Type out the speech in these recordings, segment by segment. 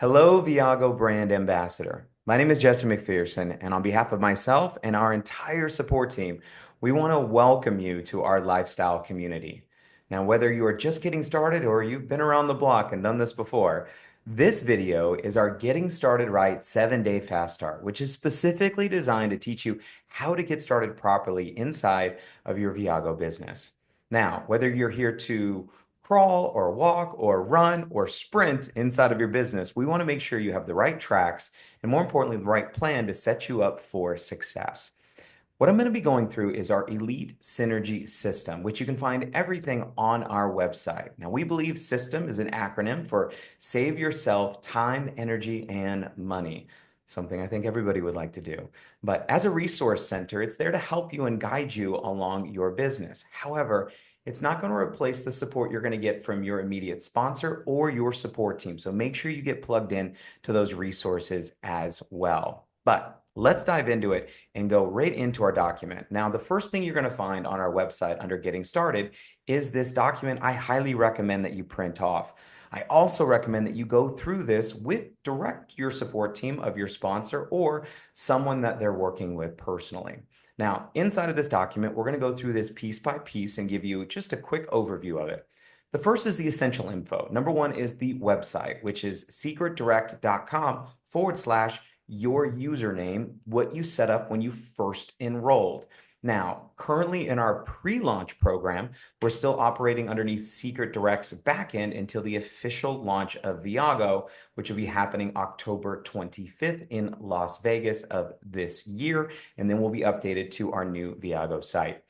Hello, Viago brand ambassador. My name is Jesse McPherson, and on behalf of myself and our entire support team, we want to welcome you to our lifestyle community. Now, whether you are just getting started or you've been around the block and done this before, this video is our Getting Started Right 7-Day Fast Start, which is specifically designed to teach you how to get started properly inside of your Viago business. Now, whether you're here to crawl or walk or run or sprint inside of your business, we want to make sure you have the right tracks and, more importantly, the right plan to set you up for success. What I'm going to be going through is our Elite Synergy System, which you can find everything on our website. Now, we believe system is an acronym for Save Yourself Time, Energy, and Money. Something I think everybody would like to do. But as a resource center, it's there to help you and guide you along your business. However, it's not going to replace the support you're going to get from your immediate sponsor or your support team. So make sure you get plugged in to those resources as well. But let's dive into it and go right into our document. Now, the first thing you're going to find on our website under Getting Started is this document. I highly recommend that you print off. I also recommend that you go through this with direct your support team of your sponsor or someone that they're working with personally. Now, inside of this document, we're going to go through this piece by piece and give you just a quick overview of it. The first is the essential info. Number one is the website, which is secretdirect.com/your username, what you set up when you first enrolled. Now, currently in our pre-launch program, we're still operating underneath Secret Direct's backend until the official launch of Viago, which will be happening October 25th in Las Vegas of this year, and then we'll be updated to our new Viago site.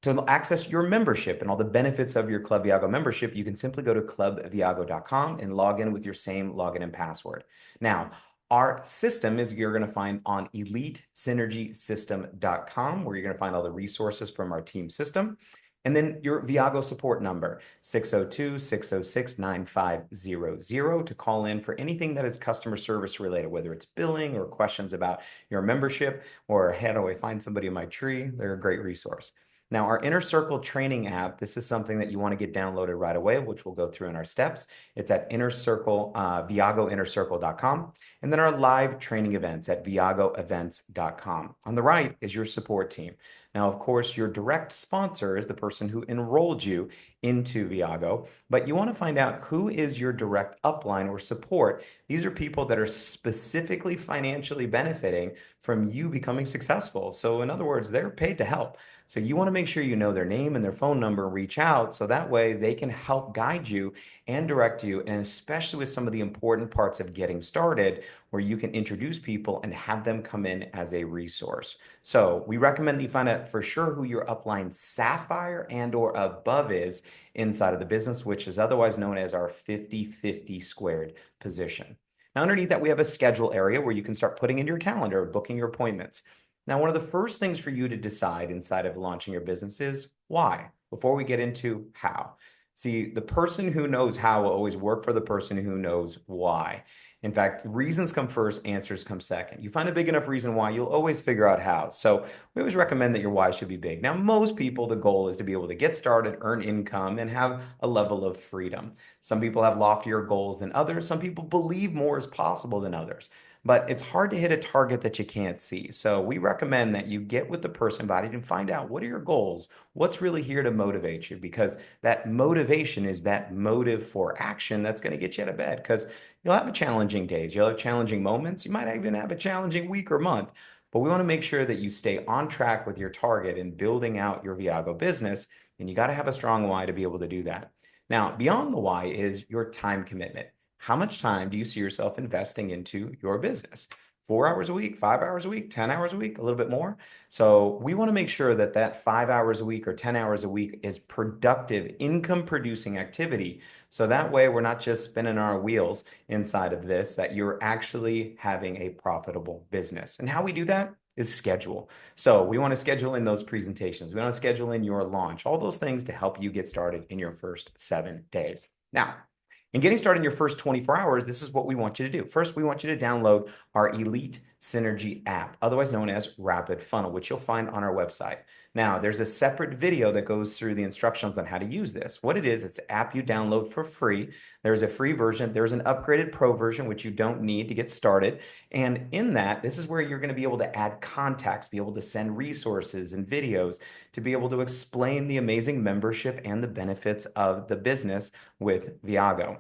To access your membership and all the benefits of your Club Viago membership, you can simply go to clubviago.com and log in with your same login and password. Now, our system is you're going to find on EliteSynergySystem.com, where you're going to find all the resources from our team system. And then your Viago support number, 602-606-9500, to call in for anything that is customer service related, whether it's billing or questions about your membership or how do I find somebody in my tree. They're a great resource. Now, our Inner Circle training app, this is something that you want to get downloaded right away, which we'll go through in our steps. It's at Inner Circle, ViagoInnerCircle.com. And then our live training events at ViagoEvents.com. On the right is your support team. Now, of course, your direct sponsor is the person who enrolled you into Viago, but you want to find out who is your direct upline or support. These are people that are specifically financially benefiting from you becoming successful. So in other words, they're paid to help. So you want to make sure you know their name and their phone number and reach out so that way they can help guide you and direct you, and especially with some of the important parts of getting started where you can introduce people and have them come in as a resource. So we recommend that you find out for sure who your upline Sapphire and or above is inside of the business, which is otherwise known as our 50-50 squared position. Now, underneath that, we have a schedule area where you can start putting in your calendar, booking your appointments. Now, one of the first things for you to decide inside of launching your business is why, before we get into how. See, the person who knows how will always work for the person who knows why. In fact, reasons come first, answers come second. You find a big enough reason why, you'll always figure out how. So we always recommend that your why should be big. Now, most people, the goal is to be able to get started, earn income, and have a level of freedom. Some people have loftier goals than others. Some people believe more is possible than others. But it's hard to hit a target that you can't see. So we recommend that you get with the person about it and find out what are your goals, what's really here to motivate you, because that motivation is that motive for action that's going to get you out of bed, because you'll have challenging days, you'll have challenging moments, you might even have a challenging week or month, but we want to make sure that you stay on track with your target and building out your Viago business, and you got to have a strong why to be able to do that. Now, beyond the why is your time commitment. How much time do you see yourself investing into your business? 4 hours a week, 5 hours a week, 10 hours a week, a little bit more. So we want to make sure that that 5 hours a week or 10 hours a week is productive, income producing activity. So that way we're not just spinning our wheels inside of this, that you're actually having a profitable business. And how we do that is schedule. So we want to schedule in those presentations. We want to schedule in your launch, all those things to help you get started in your first 7 days. Now, in getting started in your first 24 hours, this is what we want you to do. First, we want you to download our Elite Synergy app, otherwise known as Rapid Funnel, which you'll find on our website. Now, there's a separate video that goes through the instructions on how to use this. What it is, it's an app you download for free. There's a free version. There's an upgraded pro version, which you don't need to get started. And in that, this is where you're going to be able to add contacts, be able to send resources and videos, to be able to explain the amazing membership and the benefits of the business with Viago.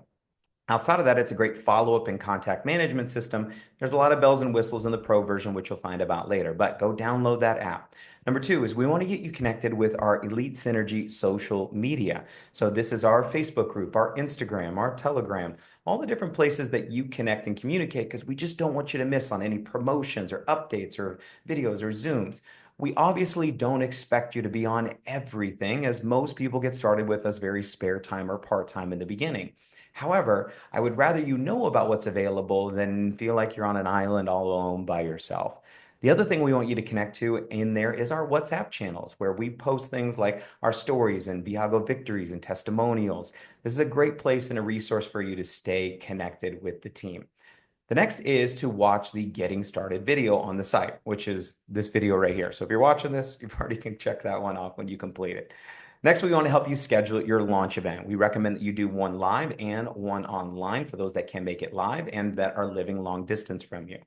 Outside of that, it's a great follow-up and contact management system. There's a lot of bells and whistles in the pro version, which you'll find about later, but go download that app. Number two is we want to get you connected with our Elite Synergy social media. So this is our Facebook group, our Instagram, our Telegram, all the different places that you connect and communicate, because we just don't want you to miss on any promotions or updates or videos or Zooms. We obviously don't expect you to be on everything, as most people get started with us very spare time or part-time in the beginning. However, I would rather you know about what's available than feel like you're on an island all alone by yourself. The other thing we want you to connect to in there is our WhatsApp channels, where we post things like our stories and Viago victories and testimonials. This is a great place and a resource for you to stay connected with the team. The next is to watch the getting started video on the site, which is this video right here. So if you're watching this, you've already can check that one off when you complete it. Next, we want to help you schedule your launch event. We recommend that you do one live and one online for those that can make it live and that are living long distance from you.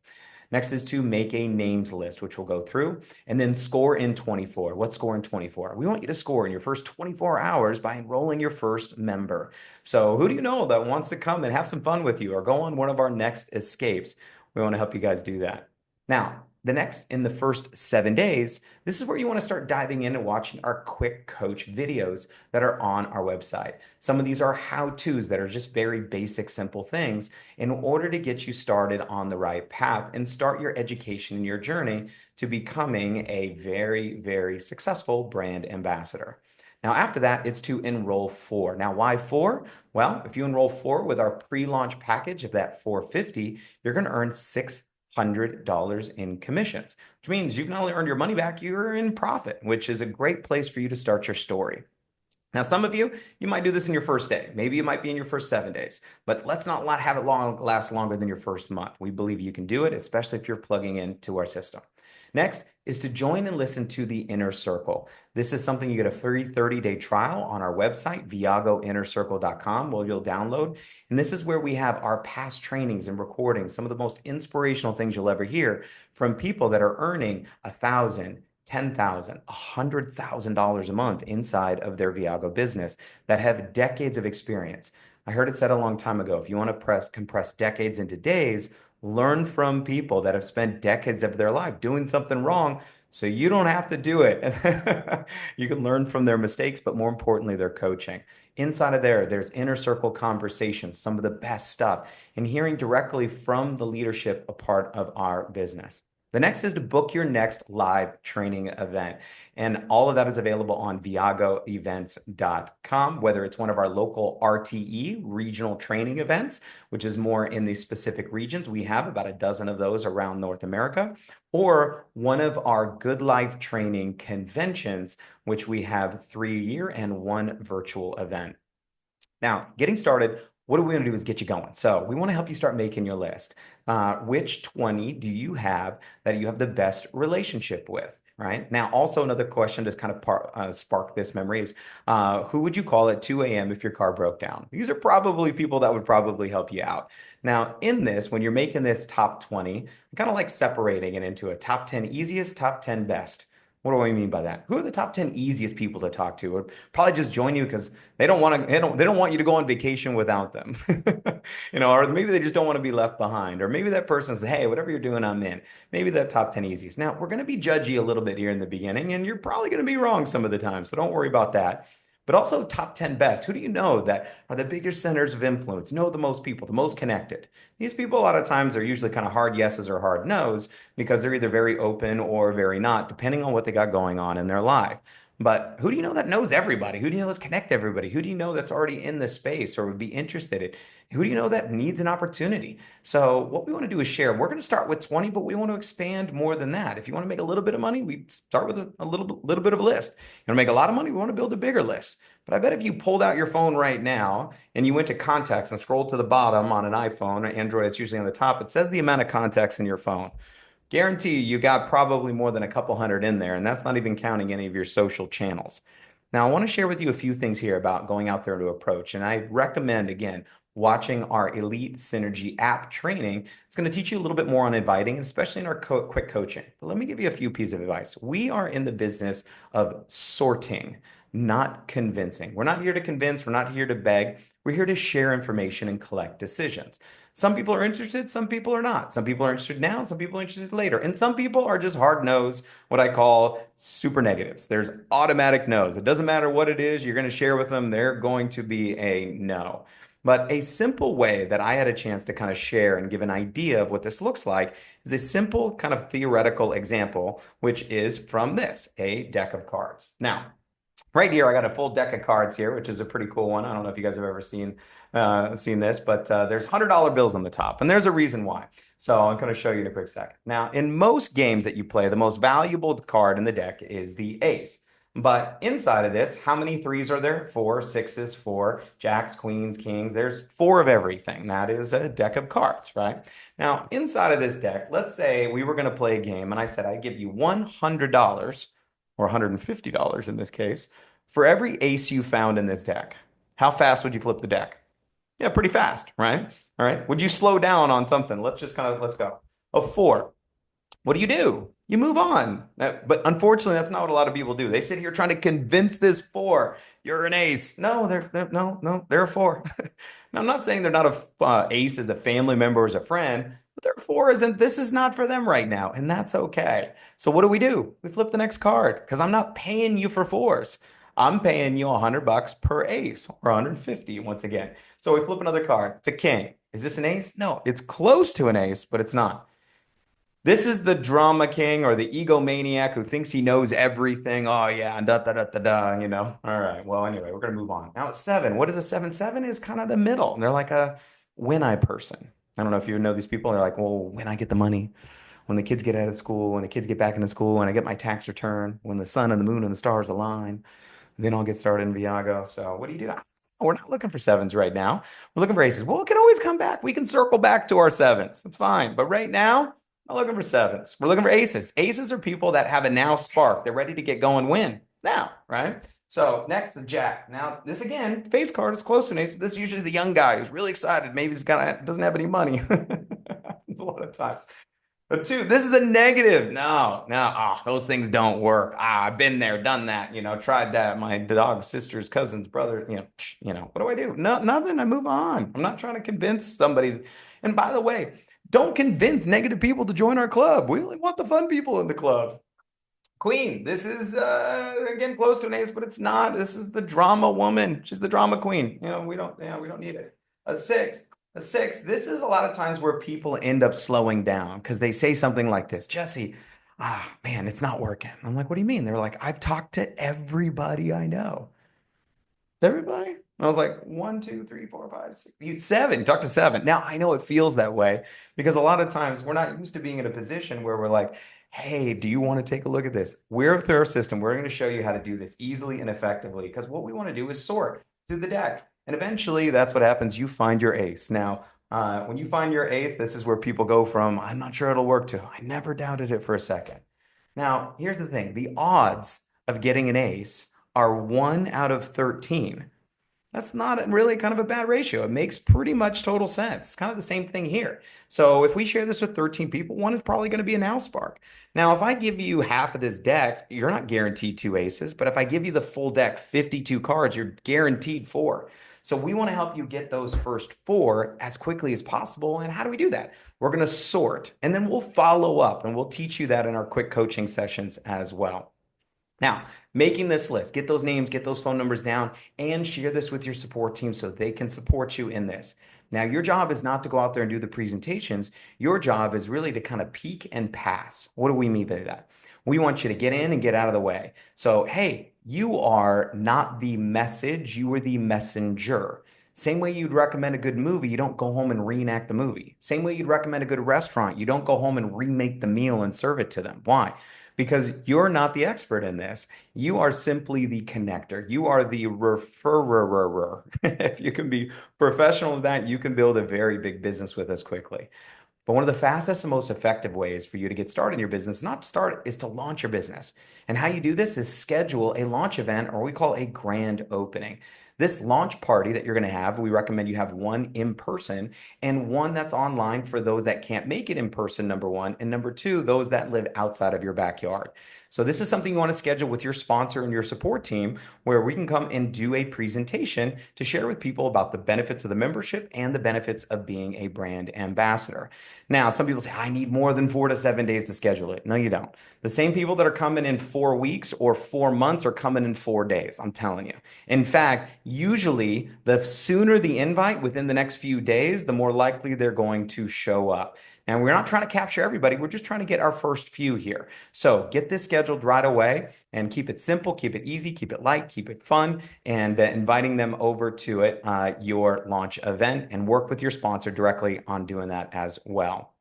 Next is to make a names list, which we'll go through, and then score in 24. What's score in 24? We want you to score in your first 24 hours by enrolling your first member. So who do you know that wants to come and have some fun with you or go on one of our next escapes? We want to help you guys do that. Now, the next, in the first 7 days, this is where you want to start diving in and watching our quick coach videos that are on our website. Some of these are how-tos that are just very basic, simple things in order to get you started on the right path and start your education and your journey to becoming a very, very successful brand ambassador. Now, after that, it's to enroll 4. Now, why 4? Well, if you enroll 4 with our pre-launch package of that $450, you're going to earn $600 in commissions, which means you've not only earned your money back, you're in profit, which is a great place for you to start your story. Now, some of you might do this in your first day. Maybe it might be in your first 7 days, but let's not have it last longer than your first month. We believe you can do it, especially if you're plugging into our system. Next is to join and listen to the Inner Circle. This is something you get a free 30-day trial on our website, viagoinnercircle.com, where you'll download. And this is where we have our past trainings and recordings, some of the most inspirational things you'll ever hear from people that are earning $1,000, $10,000, $100,000 a month inside of their Viago business that have decades of experience. I heard it said a long time ago, if you want to compress decades into days, learn from people that have spent decades of their life doing something wrong so you don't have to do it. You can learn from their mistakes, but more importantly, their coaching. Inside of there's inner circle conversations, some of the best stuff, and hearing directly from the leadership a part of our business. The next is to book your next live training event. And all of that is available on viagoevents.com, whether it's one of our local RTE, regional training events, which is more in the specific regions. We have about a dozen of those around North America, or one of our Good Life training conventions, which we have 3 a year and 1 virtual event. Now, getting started, what we want to do is get you going. So we want to help you start making your list. Which 20 do you have that you have the best relationship with, right? Now, also another question to kind of spark this memory is, who would you call at 2 a.m. if your car broke down? These are probably people that would probably help you out. Now, in this, when you're making this top 20, I'm kind of like separating it into a top 10 easiest, top 10 best. What do I mean by that? Who are the top 10 easiest people to talk to? Or probably just join you because they don't want to, they don't want you to go on vacation without them. Or maybe they just don't want to be left behind. Or maybe that person says, hey, whatever you're doing, I'm in. Maybe that top 10 easiest. Now, we're going to be judgy a little bit here in the beginning, and you're probably going to be wrong some of the time. So don't worry about that. But also top 10 best. Who do you know that are the biggest centers of influence, know the most people, the most connected? These people a lot of times are usually kind of hard yeses or hard nos because they're either very open or very not, depending on what they got going on in their life. But who do you know that knows everybody? Who do you know that's connect everybody? Who do you know that's already in the space or would be interested in? Who do you know that needs an opportunity? So what we want to do is share. We're going to start with 20, but we want to expand more than that. If you want to make a little bit of money, we start with a little bit of a list. You want to make a lot of money, we want to build a bigger list. But I bet if you pulled out your phone right now and you went to contacts and scrolled to the bottom on an iPhone or Android, it's usually on the top, it says the amount of contacts in your phone. Guarantee you got probably more than a couple hundred in there, and that's not even counting any of your social channels. Now, I want to share with you a few things here about going out there to approach, and I recommend, again, watching our Elite Synergy app training. It's going to teach you a little bit more on inviting, especially in our quick coaching. But let me give you a few pieces of advice. We are in the business of sorting, not convincing. We're not here to convince, we're not here to beg. We're here to share information and collect decisions. Some people are interested, some people are not. Some people are interested now, some people are interested later. And some people are just hard nosed, what I call super negatives. There's automatic no's. It doesn't matter what it is you're going to share with them, they're going to be a no. But a simple way that I had a chance to kind of share and give an idea of what this looks like is a simple kind of theoretical example, which is from this, a deck of cards. Now, right here, I got a full deck of cards here, which is a pretty cool one. I don't know if you guys have ever seen this, but there's $100 bills on the top, and there's a reason why. So I'm going to show you in a quick second. Now, in most games that you play, the most valuable card in the deck is the ace. But inside of this, how many threes are there? Four, sixes, four, jacks, queens, kings. There's four of everything. That is a deck of cards, right? Now, inside of this deck, let's say we were going to play a game, and I said I'd give you $100 or $150 in this case for every ace you found in this deck. How fast would you flip the deck? Yeah, pretty fast, right? All right. Would you slow down on something? Let's go. A four. What do? You move on. But unfortunately, that's not what a lot of people do. They sit here trying to convince this four, you're an ace. No, no, they're a four. Now, I'm not saying they're not a ace as a family member or as a friend, but they're four isn't, this is not for them right now. And that's okay. So what do? We flip the next card because I'm not paying you for fours. I'm paying you $100 per ace or 150 once again. So we flip another card. It's a king. Is this an ace? No, it's close to an ace, but it's not. This is the drama king or the egomaniac who thinks he knows everything. Oh yeah, da da da da da, you know. All right. Well, anyway, we're gonna move on. Now it's seven. What is a seven? Seven is kind of the middle. They're like a when I person. I don't know if you know these people. They're like, well, when I get the money, when the kids get out of school, when the kids get back into school, when I get my tax return, when the sun and the moon and the stars align, then I'll get started in Viago. So what do? We're not looking for sevens right now. We're looking for aces. Well, it can always come back. We can circle back to our sevens. It's fine. But right now, I'm not looking for sevens. We're looking for aces. Aces are people that have a now spark. They're ready to get going, win now, right? So next, the jack. Now, this again, face card is close to an ace, but this is usually the young guy who's really excited. Maybe doesn't have any money. It's a lot of times. But two, this is a negative. No, those things don't work. I've been there, done that, tried that. My dog's sister's cousin's brother, what do? No, nothing. I move on. I'm not trying to convince somebody. And by the way, don't convince negative people to join our club. We only want the fun people in the club. Queen, this is again close to an ace, but it's not. This is the drama woman. She's the drama queen. We don't need it. A six. A six. This is a lot of times where people end up slowing down because they say something like this, Jesse, man, it's not working. I'm like, what do you mean? They're like, I've talked to everybody I know. Everybody? I was like, one, two, three, four, five, six, seven. Talk to seven. Now I know it feels that way because a lot of times we're not used to being in a position where we're like, hey, do you want to take a look at this? We're through our system. We're going to show you how to do this easily and effectively because what we want to do is sort through the deck. And eventually that's what happens. You find your ace. Now, when you find your ace, this is where people go from, I'm not sure it'll work to, I never doubted it for a second. Now, here's the thing. The odds of getting an ace are 1 out of 13. That's not really kind of a bad ratio. It makes pretty much total sense. It's kind of the same thing here. So if we share this with 13 people, one is probably going to be an now spark. Now, if I give you half of this deck, you're not guaranteed two aces, but if I give you the full deck, 52 cards, you're guaranteed four. So we want to help you get those first four as quickly as possible. And how do we do that? We're going to sort, and then we'll follow up, and we'll teach you that in our quick coaching sessions as well. Now, making this list, get those names, get those phone numbers down, and share this with your support team so they can support you in this. Now, your job is not to go out there and do the presentations. Your job is really to kind of peek and pass. What do we mean by that? We want you to get in and get out of the way. So, hey, you are not the message, you are the messenger. Same way you'd recommend a good movie, you don't go home and reenact the movie. Same way you'd recommend a good restaurant, you don't go home and remake the meal and serve it to them. Why? Because you're not the expert in this. You are simply the connector. You are the referrer. If you can be professional in that, you can build a very big business with us quickly. But one of the fastest and most effective ways for you to get started in your business, not to start, is to launch your business. And how you do this is schedule a launch event, or we call a grand opening. This launch party that you're going to have, we recommend you have one in person and one that's online for those that can't make it in person, number one. And number two, those that live outside of your backyard. So this is something you want to schedule with your sponsor and your support team, where we can come and do a presentation to share with people about the benefits of the membership and the benefits of being a brand ambassador. Now, some people say, I need more than 4 to 7 days to schedule it. No, you don't. The same people that are coming in 4 weeks or 4 months are coming in 4 days. I'm telling you. In fact, usually the sooner the invite within the next few days, the more likely they're going to show up. And we're not trying to capture everybody. We're just trying to get our first few here. So get this scheduled right away and keep it simple, keep it easy, keep it light, keep it fun, and inviting them over to your launch event, and work with your sponsor directly on doing that as well.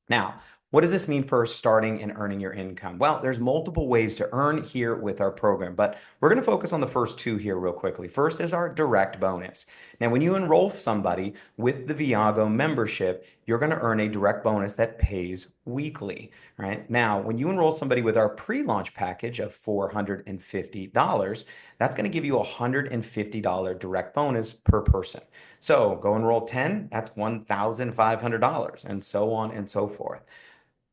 Now, what does this mean for starting and earning your income? Well, there's multiple ways to earn here with our program, but we're going to focus on the first two here real quickly. First is our direct bonus. Now, when you enroll somebody with the Viago membership, you're going to earn a direct bonus that pays weekly, right? Now, when you enroll somebody with our pre-launch package of $450, that's going to give you a $150 direct bonus per person. So go enroll 10, that's $1,500, and so on and so forth.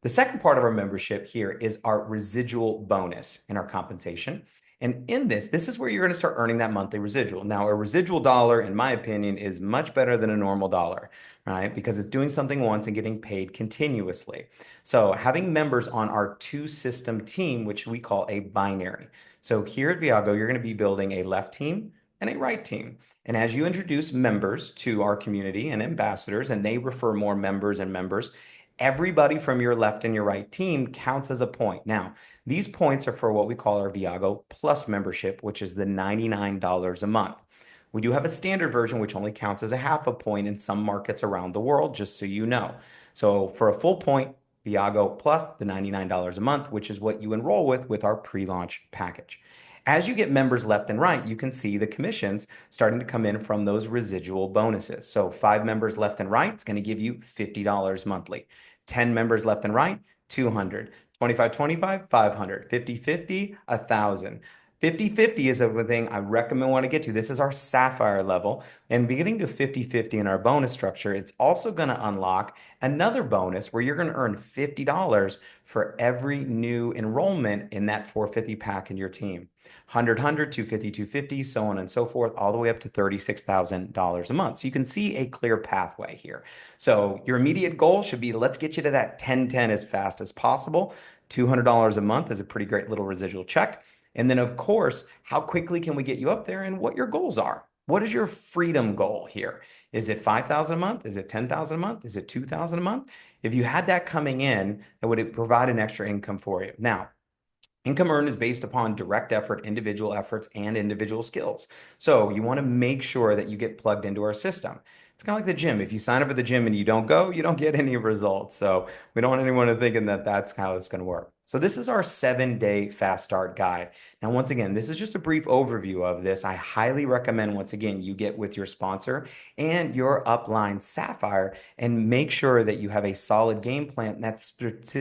The second part of our membership here is our residual bonus in our compensation. And in this is where you're going to start earning that monthly residual. Now, a residual dollar, in my opinion, is much better than a normal dollar, right? Because it's doing something once and getting paid continuously. So having members on our two-system team, which we call a binary. So here at Viago, you're going to be building a left team and a right team. And as you introduce members to our community and ambassadors, and they refer more members and members, everybody from your left and your right team counts as a point. Now, these points are for what we call our Viago Plus membership, which is the $99 a month. We do have a standard version, which only counts as a half a point in some markets around the world, just so you know. So for a full point, Viago Plus, the $99 a month, which is what you enroll with our pre-launch package. As you get members left and right, you can see the commissions starting to come in from those residual bonuses. So 5 members left and right, it's going to give you $50 monthly. 10 members left and right, $200. 25-25, $500. 50-50, $1,000. 50-50 is a thing I recommend want to get to. This is our Sapphire level. And beginning to 50-50 in our bonus structure, it's also going to unlock another bonus where you're going to earn $50 for every new enrollment in that 450 pack in your team. 100, 250, 250, so on and so forth, all the way up to $36,000 a month. So you can see a clear pathway here. So your immediate goal should be, let's get you to that 10-10 as fast as possible. $200 a month is a pretty great little residual check. And then, of course, how quickly can we get you up there, and what your goals are? What is your freedom goal here? Is it $5,000 a month? Is it $10,000 a month? Is it $2,000 a month? If you had that coming in, that would provide an extra income for you. Now, income earned is based upon direct effort, individual efforts, and individual skills. So you want to make sure that you get plugged into our system. It's kind of like the gym. If you sign up for the gym and you don't go, you don't get any results. So we don't want anyone to thinking that that's how it's going to work. So this is our 7-day fast start guide. Now, once again, this is just a brief overview of this. I highly recommend, once again, you get with your sponsor and your upline Sapphire and make sure that you have a solid game plan that's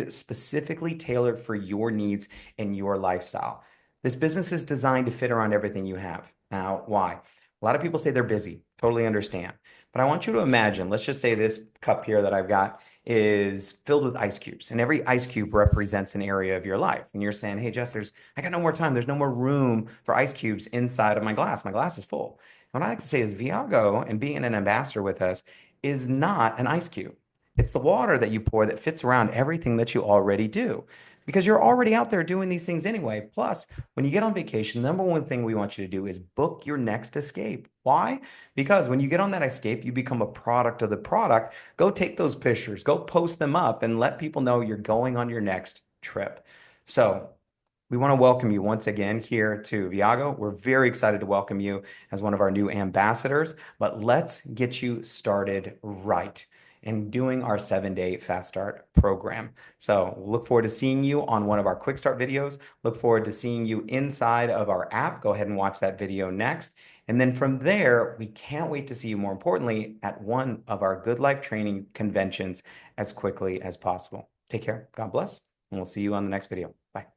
specifically tailored for your needs and your lifestyle. This business is designed to fit around everything you have. Now, why? A lot of people say they're busy. Totally understand. But I want you to imagine, let's just say this cup here that I've got is filled with ice cubes, and every ice cube represents an area of your life. And you're saying, hey, Jess, I got no more time. There's no more room for ice cubes inside of my glass. My glass is full. And what I like to say is Viago and being an ambassador with us is not an ice cube. It's the water that you pour that fits around everything that you already do, because you're already out there doing these things anyway. Plus, when you get on vacation, the number one thing we want you to do is book your next escape. Why? Because when you get on that escape, you become a product of the product. Go take those pictures, go post them up, and let people know you're going on your next trip. So we want to welcome you once again here to Viago. We're very excited to welcome you as one of our new ambassadors, but let's get you started right. and doing our 7-day fast start program. So we'll look forward to seeing you on one of our quick start videos. Look forward to seeing you inside of our app. Go ahead and watch that video next. And then from there, we can't wait to see you, more importantly, at one of our Good Life training conventions as quickly as possible. Take care. God bless. And we'll see you on the next video. Bye.